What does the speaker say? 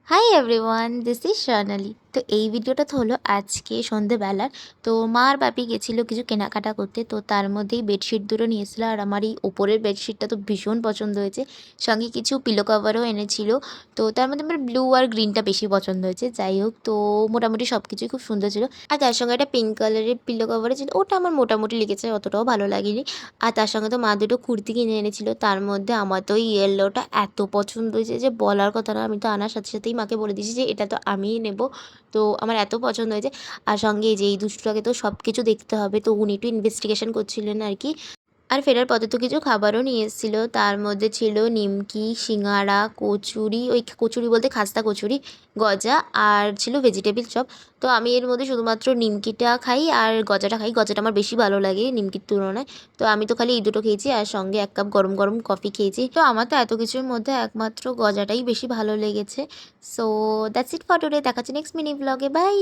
Hi everyone, this is স্বর্ণালী। তো এই ভিডিওটা তো হলো আজকে সন্ধেবেলার। তো মা আর বাপি গেছিলো কিছু কেনাকাটা করতে, তো তার মধ্যেই বেডশিট দুটো নিয়ে এসেছিলো। আর আমার এই ওপরের বেডশিটটা তো ভীষণ পছন্দ হয়েছে, সঙ্গে কিছু পিলো কভারও এনেছিল। তো তার মধ্যে আমার ব্লু আর গ্রিনটা বেশি পছন্দ হয়েছে। যাই হোক, তো মোটামুটি সব কিছুই খুব সুন্দর ছিল। আর তার সঙ্গে একটা পিঙ্ক কালারের পিলো কভারও ছিল, ওটা আমার মোটামুটি লেগেছে, অতটাও ভালো লাগেনি। আর তার সঙ্গে তো মা দুটো কুর্তি কিনে এনেছিল, তার মধ্যে আমার তো ইয়েলোটা এত পছন্দ হয়েছে যে বলার কথা না। আমি তো আনার সাথে সাথেই মাকে বলে দিয়েছি যে এটা তো আমিই নেব। তো আমার এত পছন্দ হয়েছে। আর সঙ্গে এই যে এই দুষ্টুটাকে তো সব কিছু দেখতে হবে, তো উনি একটু ইনভেস্টিগেশন করছিলেন আর কি। আর ফেরার পথে তো কিছু খাবারও নিয়ে এসেছিল, তার মধ্যে ছিল নিমকি, সিঙাড়া, কচুরি, ওই কচুরি বলতে খাস্তা কচুরি, গজা, আর ছিল ভেজিটেবিল চপ। তো আমি এর মধ্যে শুধুমাত্র নিমকিটা খাই আর গজাটা খাই, গজাটা আমার বেশি ভালো লাগে নিমকির তুলনায়। তো আমি তো খালি এই দুটো খেয়েছি, আর সঙ্গে 1 কাপ গরম গরম কফি খেয়েছি। তো আমার তো এত কিছুর মধ্যে একমাত্র গজাটাই বেশি ভালো লেগেছে। So that's it for today. দেখা হচ্ছে নেক্সট মিনি ব্লগে। বাই।